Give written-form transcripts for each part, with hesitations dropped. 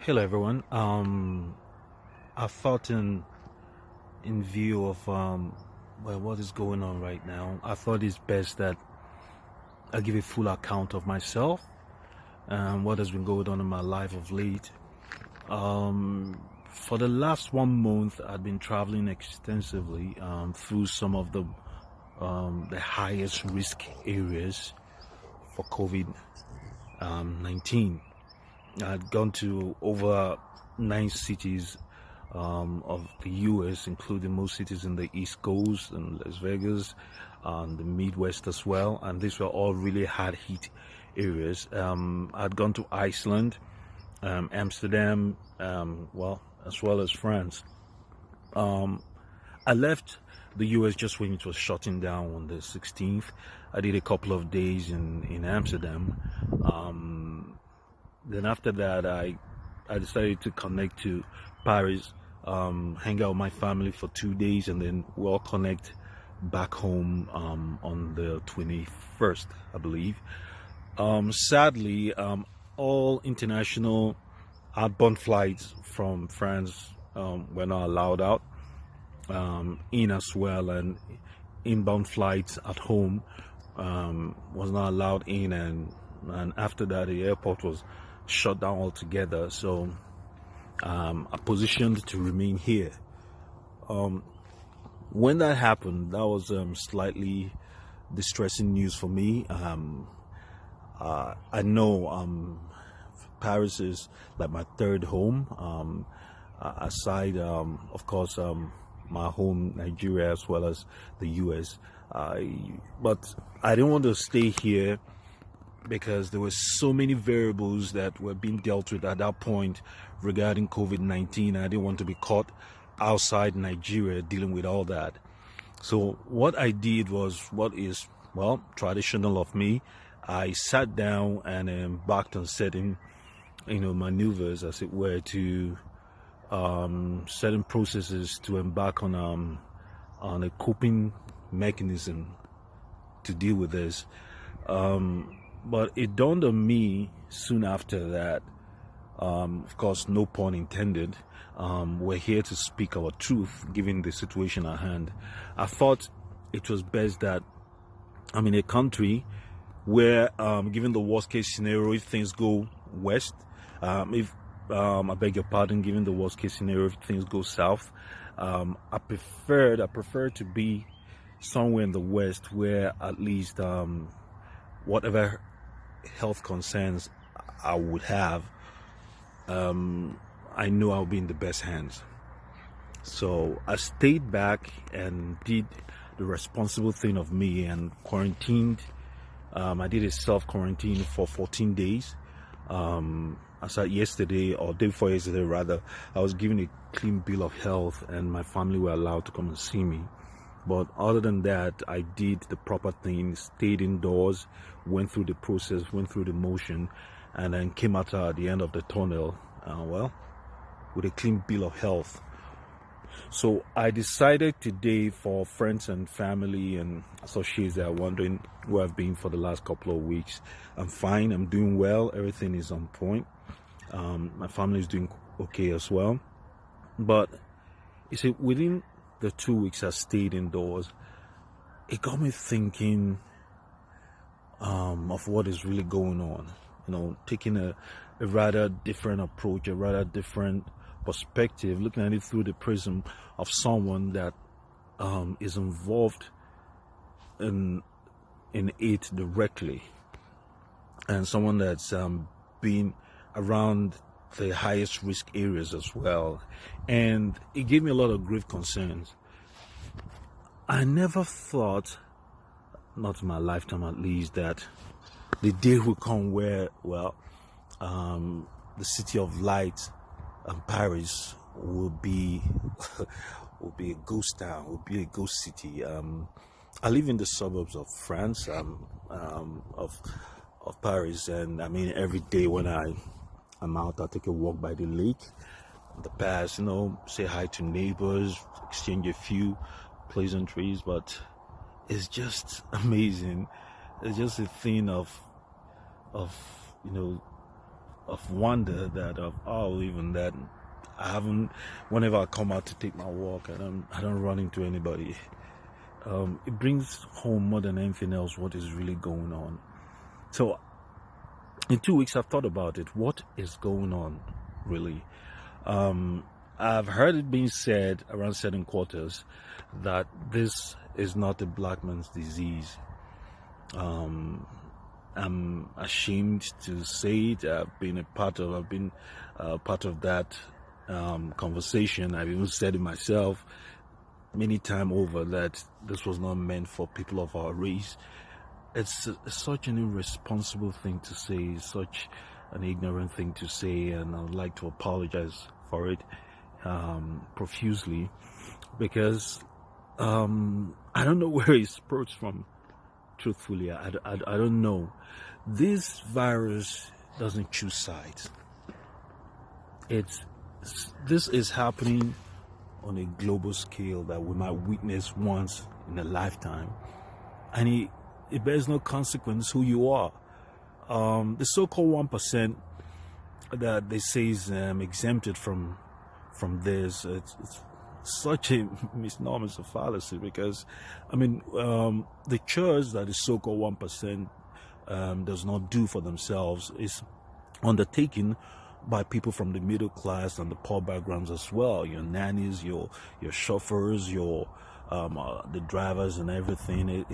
Hello everyone. I thought in view of what is going on right now, I thought it's best that I give a full account of myself and what has been going on in my life of late. For the last 1 month, I've been traveling extensively through some of the highest risk areas for COVID-19. I'd gone to over 9 cities of the US, including most cities in the East Coast and Las Vegas, and the Midwest as well. And these were all really hard hit areas. I'd gone to Iceland, Amsterdam, as well as France. I left the US just when it was shutting down on the 16th. I did a couple of days in Amsterdam. Then after that, I decided to connect to Paris, hang out with my family for 2 days, and then we'll connect back home on the 21st, I believe. Sadly, all international outbound flights from France were not allowed out in as well, and inbound flights at home was not allowed in, and after that the airport was shut down altogether. So I positioned to remain here. When that happened, that was slightly distressing news for me. I know Paris is like my third home, aside of course my home Nigeria as well as the US. But I didn't want to stay here because there were so many variables that were being dealt with at that point regarding COVID-19. I didn't want to be caught outside Nigeria dealing with all that. So what I did was what is, well, traditional of me. I sat down and embarked on certain, maneuvers, as it were, to certain processes to embark on a coping mechanism to deal with this. But it dawned on me soon after that, of course, no pun intended, we're here to speak our truth given the situation at hand. I thought it was best that I'm in a country where, given the worst case scenario, if things go west, I beg your pardon, given the worst case scenario, if things go south, I prefer to be somewhere in the west where at least whatever health concerns I would have, I know I'll be in the best hands. So I stayed back and did the responsible thing of me and quarantined. I did a self-quarantine for 14 days. As at yesterday, or day before yesterday rather, I was given a clean bill of health and my family were allowed to come and see me. But other than that, I did the proper thing, stayed indoors, went through the process, went through the motion, and then came out at the end of the tunnel, with a clean bill of health. So I decided today, for friends and family and associates that are wondering where I've been for the last couple of weeks, I'm fine, I'm doing well, everything is on point. My family is doing okay as well. But you see, within the 2 weeks I stayed indoors, it got me thinking of what is really going on. Taking a rather different approach, a rather different perspective, looking at it through the prism of someone that is involved in it directly, and someone that's been around the highest risk areas as well. And it gave me a lot of grave concerns. I never thought, not in my lifetime at least, that the day will come where, the city of light and Paris will be will be a ghost town, will be a ghost city. I live in the suburbs of France, of Paris, and I mean every day when I'm out, I take a walk by the lake, the pass, say hi to neighbors, exchange a few pleasantries. But it's just amazing. It's just a thing of of wonder that even that I haven't. Whenever I come out to take my walk, I don't run into anybody. It brings home more than anything else what is really going on. So in 2 weeks I've thought about it. What is going on really? I've heard it being said around certain quarters that this is not a black man's disease. I'm ashamed to say it. I've been part of that conversation. I've even said it myself many times over that this was not meant for people of our race. It's such an irresponsible thing to say, such an ignorant thing to say, and I would like to apologize for it profusely, because I don't know where it spurts from. Truthfully, I don't know. This virus doesn't choose sides. This is happening on a global scale that we might witness once in a lifetime, and it bears no consequence who you are. The so-called 1% that they say is exempted from this, it's such a misnomer, it's a fallacy, because the chores that the so-called 1% does not do for themselves is undertaken by people from the middle class and the poor backgrounds as well. Your nannies, your chauffeurs, your the drivers and everything.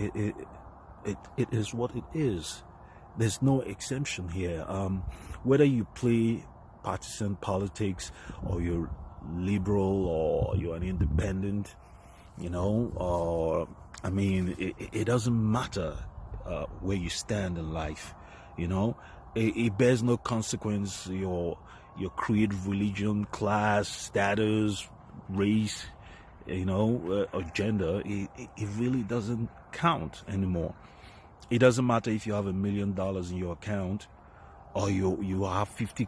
It is what it is. There's no exemption here. Whether you play partisan politics, or you're liberal, or you're an independent, it doesn't matter where you stand in life. It bears no consequence. Your creed, religion, class, status, race, or gender. It really doesn't count anymore. It doesn't matter if you have $1 million in your account, or you have 50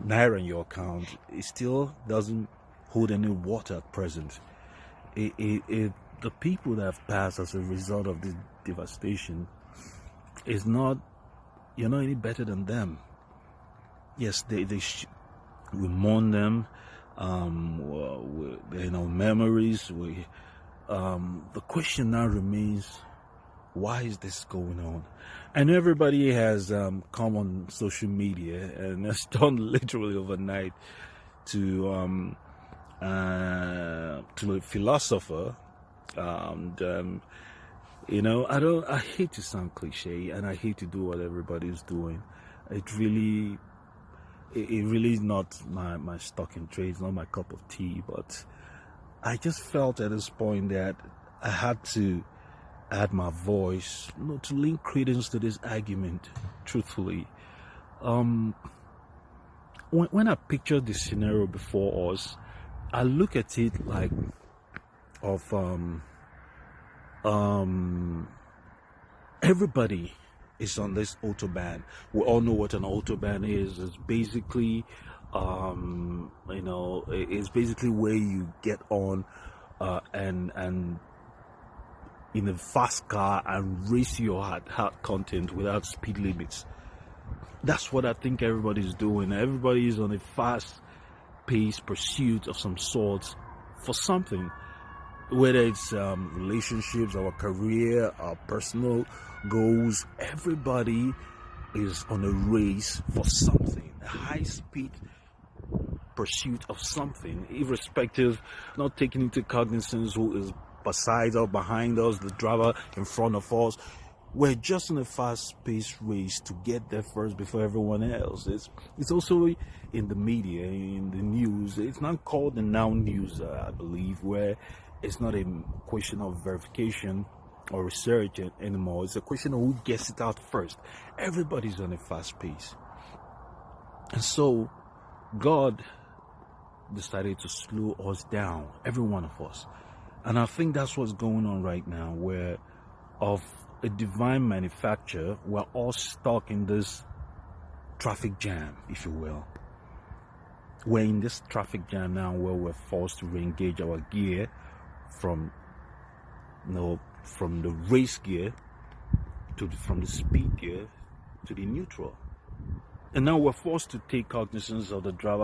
naira in your account. It still doesn't hold any water at present. The people that have passed as a result of this devastation is not. You're not any better than them. Yes, we mourn them. Memories. The question now remains: why is this going on? I know everybody has come on social media and has done literally overnight to a philosopher, and I hate to sound cliche, and I hate to do what everybody's doing. It really is not my stock in trade. It's not my cup of tea. But I just felt at this point that I had to add my voice, to link credence to this argument. Truthfully, when I picture this scenario before us, I look at it like everybody is on this autobahn. We all know what an autobahn is. It's basically it's basically where you get on and in a fast car and race your heart content without speed limits. That's what I think everybody's doing. Everybody is on a fast-paced pursuit of some sort for something. Whether it's relationships, our career, our personal goals, everybody is on a race for something, a high-speed pursuit of something, irrespective, not taking into cognizance who is beside or behind us, the driver in front of us. We're just in a fast-paced race to get there first before everyone else. It's also in the media, in the news. It's not called the now news, I believe, where it's not a question of verification or research anymore. It's a question of who gets it out first. Everybody's on a fast pace. And so God decided to slow us down, every one of us. And I think that's what's going on right now, where of a divine manufacture, we're all stuck in this traffic jam, if you will. We're in this traffic jam now where we're forced to re-engage our gear from the race gear from the speed gear to the neutral. And now we're forced to take cognizance of the drama